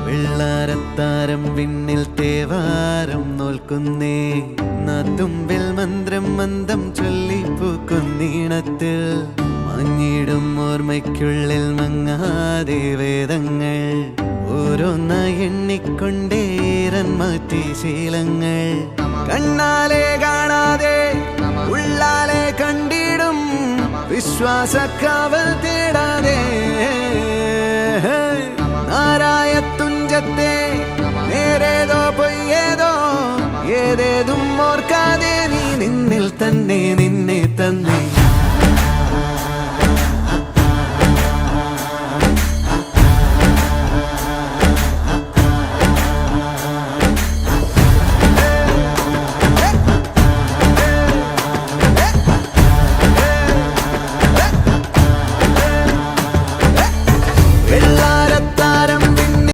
വെള്ളാരത്താരം വിണ്ണിൽ തേവാരം നോൽക്കുന്നേ നാത്തുമ്പിൽ മന്ത്രം മന്ദം ചൊല്ലിപ്പൂക്കുന്നീണത്തിൽ മങ്ങിടും ഓർമ്മയ്ക്കുള്ളിൽ മങ്ങാതെ വേദങ്ങൾ ഓരോന്നായി എണ്ണിക്കൊണ്ടേരൻ മാറ്റി ശീലങ്ങൾ കണ്ണാലെ കാണാതെ ഉള്ളാലെ കണ്ടിടും വിശ്വാസക്കാവൽ തേടാതെ നാരായ തുഞ്ചത്തെ നേരേതോ പൊയ്യേതോ ഏതേതും ഓർക്കാതെ നീ നിന്നിൽ തന്നെ നിന്നെ തന്നെ